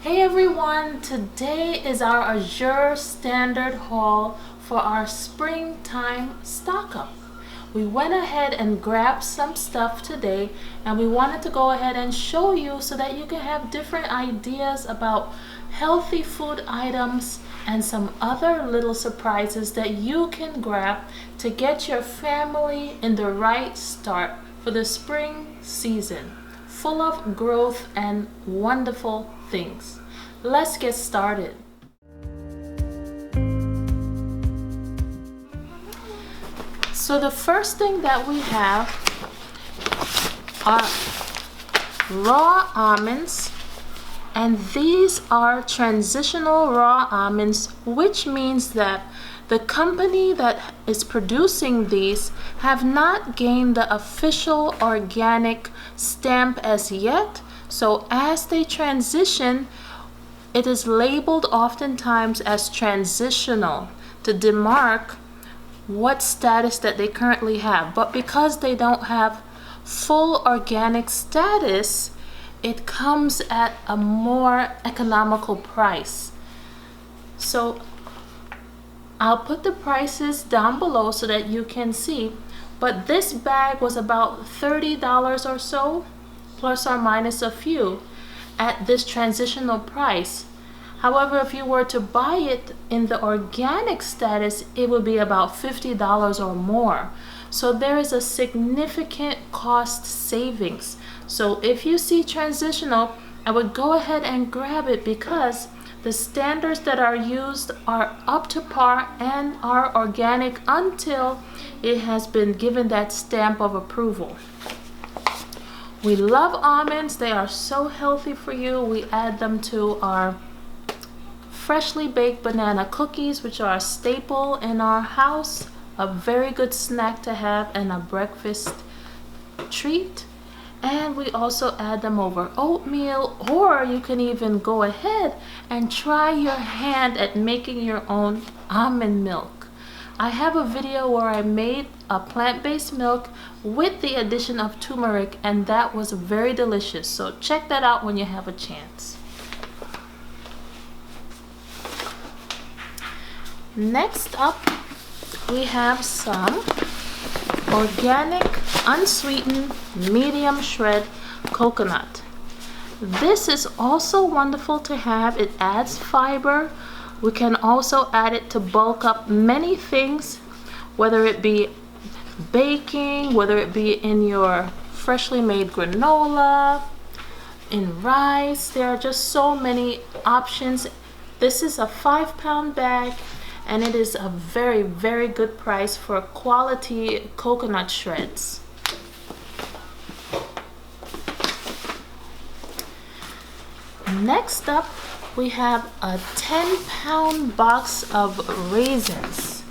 Hey everyone, today is our Azure standard haul for our springtime stock up. We went ahead and grabbed some stuff today and we wanted to go ahead and show you so that you can have different ideas about healthy food items and some other little surprises that you can grab to get your family in the right start for the spring season, full of growth and wonderful things. Let's get started. So the first thing that we have are raw almonds, and these are transitional raw almonds, which means that the company that is producing these have not gained the official organic stamp as yet. So as they transition, it is labeled oftentimes as transitional to demark what status that they currently have. But because they don't have full organic status, it comes at a more economical price. So I'll put the prices down below so that you can see. But this bag was about $30 or so, plus or minus a few, at this transitional price. However, if you were to buy it in the organic status, it would be about $50 or more. So there is a significant cost savings. So if you see transitional, I would go ahead and grab it because the standards that are used are up to par and are organic until it has been given that stamp of approval. We love almonds. They are so healthy for you. We add them to our freshly baked banana cookies, which are a staple in our house, a very good snack to have and a breakfast treat. And we also add them over oatmeal, or you can even go ahead and try your hand at making your own almond milk. I have a video where I made a plant-based milk with the addition of turmeric, and that was very delicious. So check that out when you have a chance. Next up, we have some organic, unsweetened, medium shred coconut. This is also wonderful to have. It adds fiber. We can also add it to bulk up many things, whether it be baking, whether it be in your freshly made granola, in rice. There are just so many options. This is a 5-pound bag, and it is a very, very good price for quality coconut shreds. Next up, we have a 10-pound box of raisins.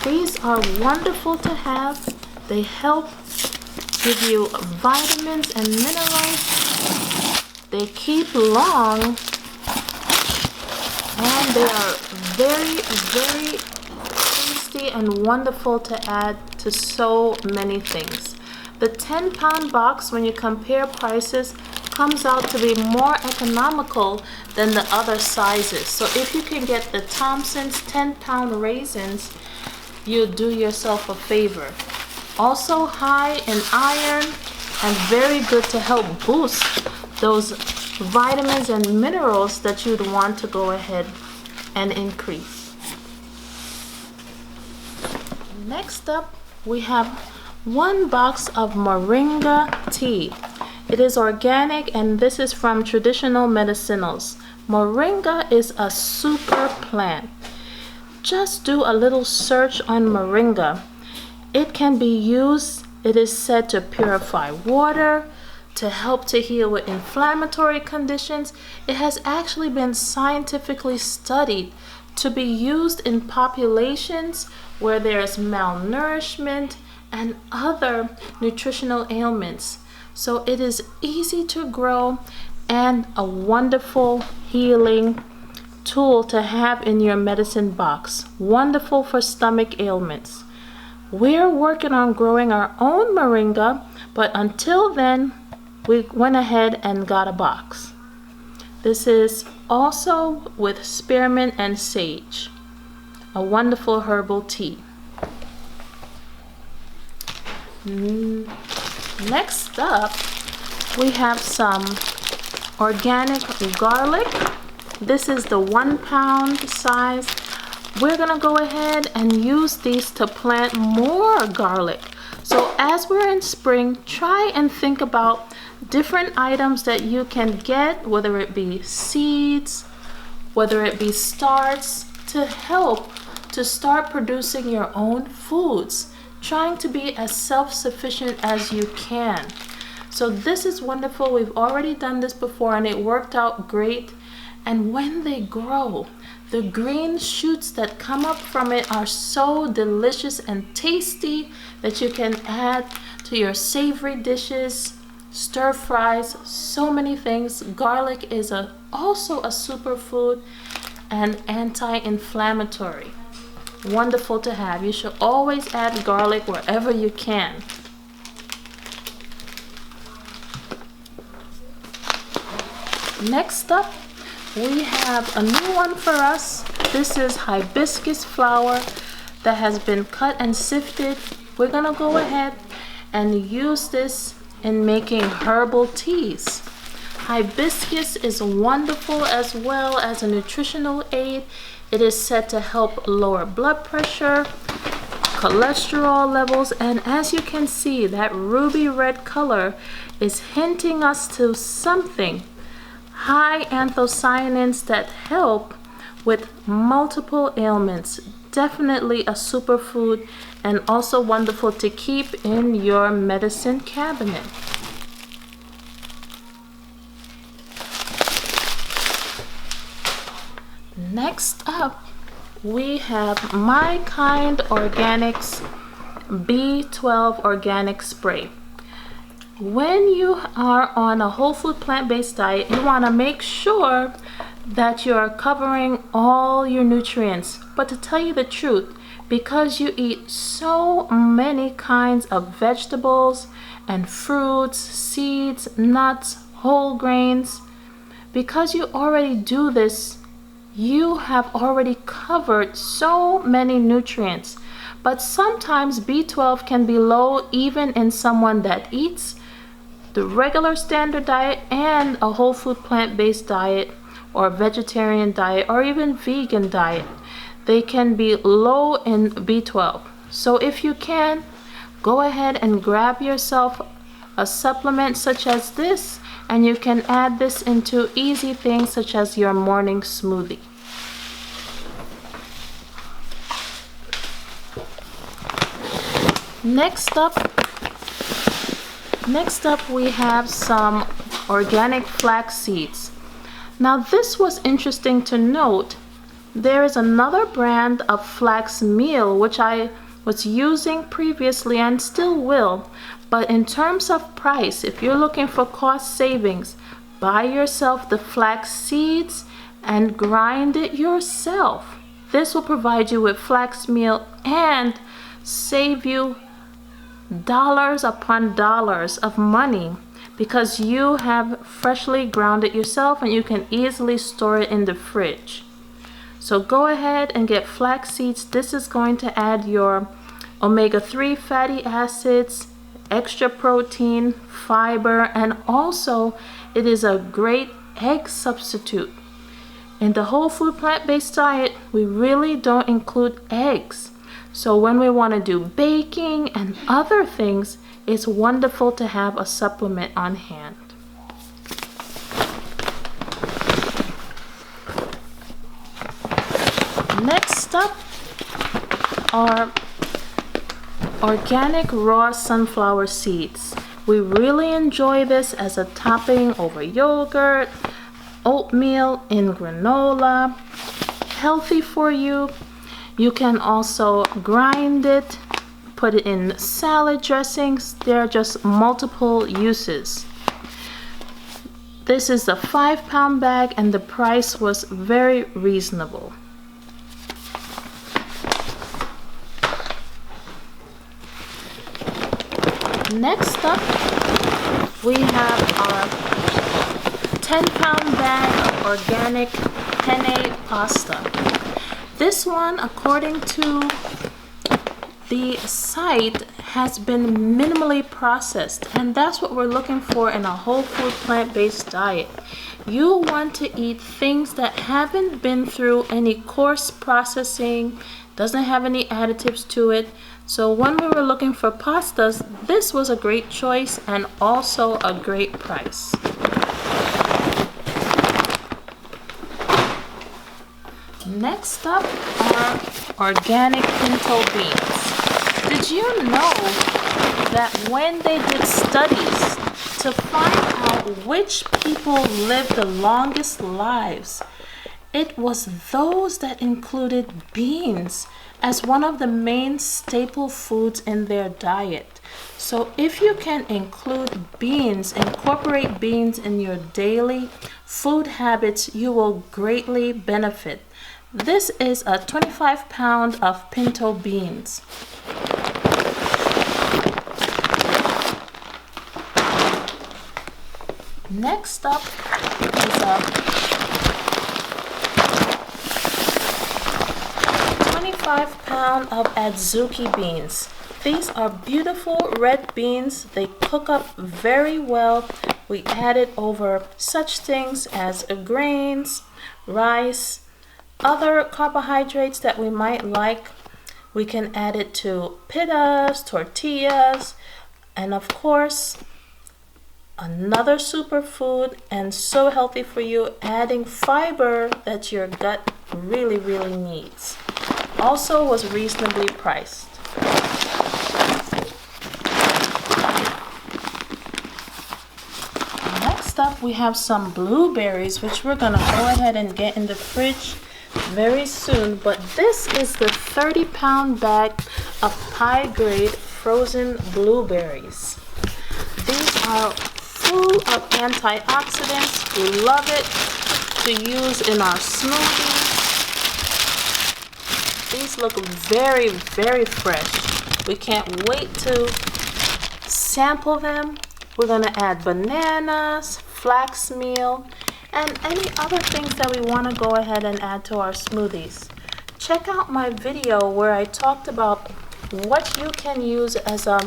These are wonderful to have. They help give you vitamins and minerals. They keep long, and they are very, very tasty and wonderful to add to so many things. The 10-pound box, when you compare prices, comes out to be more economical than the other sizes. So if you can get the Thompson's 10-pound raisins, you do yourself a favor. Also high in iron and very good to help boost those vitamins and minerals that you'd want to go ahead and increase. Next up, we have one box of Moringa tea. It is organic, and this is from Traditional Medicinals. Moringa is a super plant. Just do a little search on Moringa. It can be used, it is said, to purify water, to help to heal with inflammatory conditions. It has actually been scientifically studied to be used in populations where there's malnourishment and other nutritional ailments. So it is easy to grow and a wonderful healing tool to have in your medicine box. Wonderful for stomach ailments. We're working on growing our own moringa, but until then, we went ahead and got a box. This is also with spearmint and sage, a wonderful herbal tea. Next up, we have some organic garlic. This is the 1 pound size. We're gonna go ahead and use these to plant more garlic. So as we're in spring, try and think about different items that you can get, whether it be seeds, whether it be starts, to help to start producing your own foods, trying to be as self-sufficient as you can. So this is wonderful. We've already done this before and it worked out great. And when they grow, the green shoots that come up from it are so delicious and tasty that you can add to your savory dishes, stir fries, so many things. Garlic is also a superfood and anti-inflammatory. Wonderful to have. You should always add garlic wherever you can. Next up, we have a new one for us. This is hibiscus flower that has been cut and sifted. We're gonna go ahead and use this in making herbal teas. Hibiscus is wonderful as well as a nutritional aid. It is said to help lower blood pressure, cholesterol levels, and as you can see, that ruby red color is hinting us to something. High anthocyanins that help with multiple ailments. Definitely a superfood and also wonderful to keep in your medicine cabinet. Next up, we have My Kind Organics B12 Organic Spray. When you are on a whole food plant-based diet, you want to make sure that you are covering all your nutrients. But to tell you the truth, because you eat so many kinds of vegetables and fruits, seeds, nuts, whole grains, because you already do this, you have already covered so many nutrients. But sometimes B12 can be low even in someone that eats the regular standard diet and a whole food plant-based diet or vegetarian diet or even vegan diet. They can be low in B12. So if you can, go ahead and grab yourself a supplement such as this, and you can add this into easy things such as your morning smoothie. Next up we have some organic flax seeds. Now this was interesting to note. There is another brand of flax meal which I was using previously and still will, but in terms of price, if you're looking for cost savings, buy yourself the flax seeds and grind it yourself. This will provide you with flax meal and save you dollars upon dollars of money because you have freshly ground it yourself and you can easily store it in the fridge. So go ahead and get flax seeds. This is going to add your omega-3 fatty acids, extra protein, fiber, and also it is a great egg substitute. In the whole food plant-based diet, we really don't include eggs. So when we want to do baking and other things, it's wonderful to have a supplement on hand. Next up are organic raw sunflower seeds. We really enjoy this as a topping over yogurt, oatmeal, in granola. Healthy for you. You can also grind it, put it in salad dressings. There are just multiple uses. This is a 5-pound bag and the price was very reasonable. Next up, we have our 10-pound bag of organic penne pasta. This one, according to the site, has been minimally processed, and that's what we're looking for in a whole food plant-based diet. You want to eat things that haven't been through any coarse processing, doesn't have any additives to it. So when we were looking for pastas, this was a great choice and also a great price. Next up are organic pinto beans. Did you know that when they did studies to find out which people lived the longest lives, it was those that included beans as one of the main staple foods in their diet. So if you can include beans, incorporate beans in your daily food habits, you will greatly benefit. This is a 25 pound of pinto beans. Next up is a 25 pound of adzuki beans. These are beautiful red beans. They cook up very well. We added over such things as grains, rice, other carbohydrates that we might like. We can add it to pitas, tortillas, and of course, another superfood and so healthy for you, adding fiber that your gut really needs. Also was reasonably priced. Next up, we have some blueberries, which we're gonna go ahead and get in the fridge very soon. But this is the 30 pound bag of high grade frozen blueberries. These are full of antioxidants. We love it to use in our smoothies. These look very fresh. We can't wait to sample them. We're gonna add bananas, flax meal, and any other things that we want to go ahead and add to our smoothies. Check out my video where I talked about what you can use as a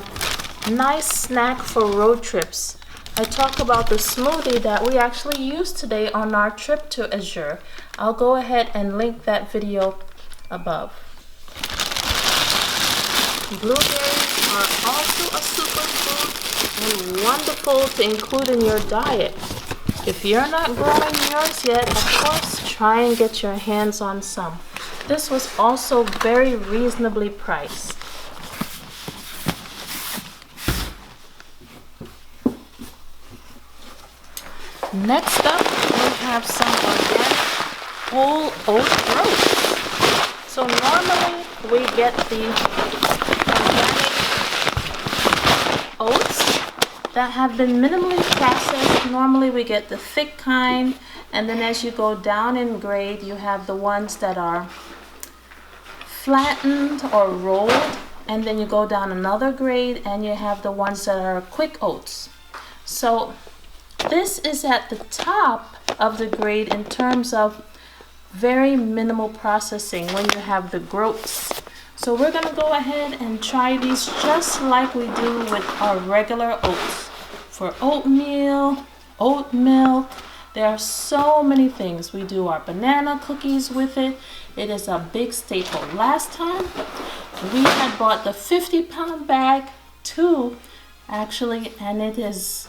nice snack for road trips. I talk about the smoothie that we actually used today on our trip to Azure. I'll go ahead and link that video above. Blueberries are also a superfood and wonderful to include in your diet. If you're not growing yours yet, of course, try and get your hands on some. This was also very reasonably priced. Next up, we have some organic whole oat groats. So normally we get the organic oats that have been minimally processed. Normally we get the thick kind, and then as you go down in grade, you have the ones that are flattened or rolled, and then you go down another grade and you have the ones that are quick oats. So this is at the top of the grade in terms of very minimal processing when you have the groats. So we're gonna go ahead and try these just like we do with our regular oats. For oatmeal, oat milk, there are so many things. We do our banana cookies with it. It is a big staple. Last time we had bought the 50 pound bag too, actually, and it is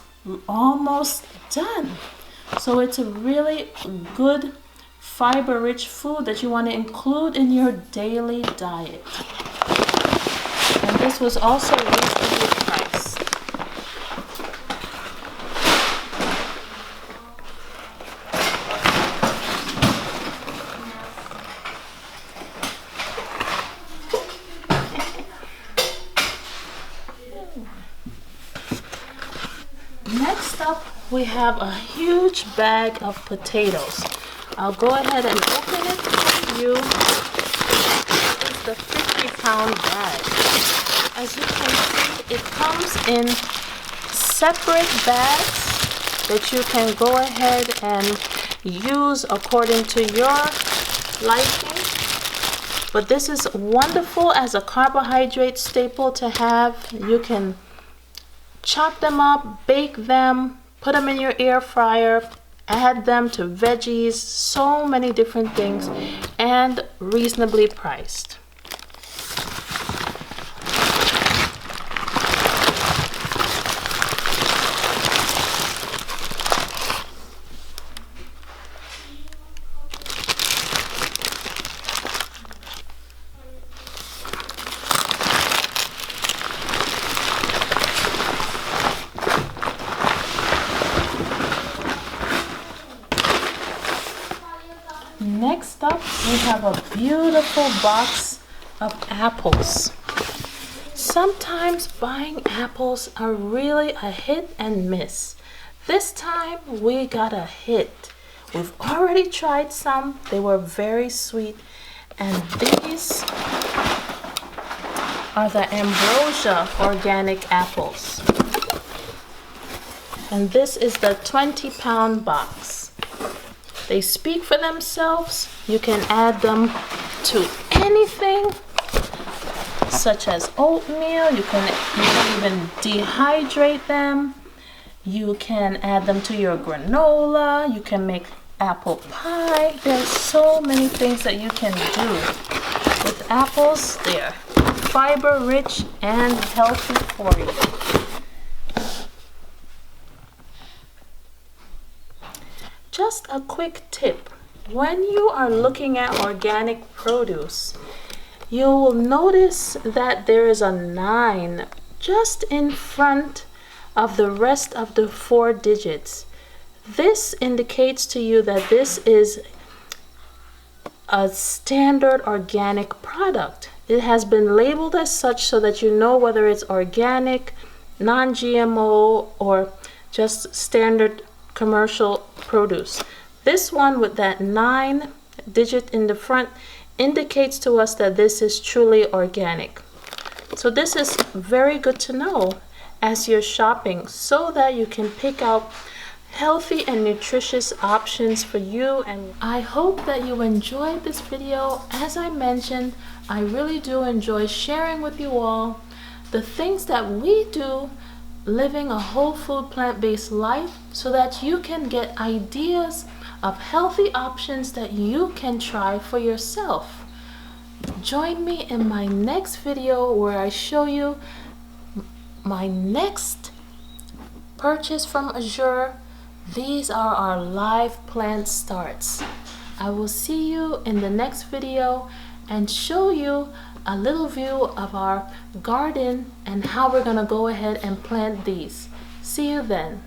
almost done. So it's a really good fiber rich food that you want to include in your daily diet. And this was also reasonably priced. Next up, we have a huge bag of potatoes. I'll go ahead and open it for you. This is the 50 pound bag. As you can see, it comes in separate bags that you can go ahead and use according to your liking. But this is wonderful as a carbohydrate staple to have. You can chop them up, bake them, put them in your air fryer, add them to veggies, so many different things, and reasonably priced. Next up, we have a beautiful box of apples. Sometimes buying apples are really a hit and miss. This time we got a hit. We've already tried some. They were very sweet. And these are the Ambrosia organic apples. And this is the 20-pound box. They speak for themselves. You can add them to anything, such as oatmeal. You can even dehydrate them. You can add them to your granola. You can make apple pie. There's so many things that you can do with apples. They're fiber rich and healthy for you. Just a quick tip. When you are looking at organic produce, you will notice that there is a 9 just in front of the rest of the 4 digits. This indicates to you that this is a standard organic product. It has been labeled as such so that you know whether it's organic, non-GMO, or just standard commercial produce. This one with that 9 digit in the front indicates to us that this is truly organic. So this is very good to know as you're shopping, so that you can pick out healthy and nutritious options for you. And I hope that you enjoyed this video. As I mentioned, I really do enjoy sharing with you all the things that we do living a whole food plant-based life, so that you can get ideas of healthy options that you can try for yourself. Join me in my next video where I show you my next purchase from Azure. These are our live plant starts. I will see you in the next video and show you a little view of our garden and how we're going to go ahead and plant these. See you then.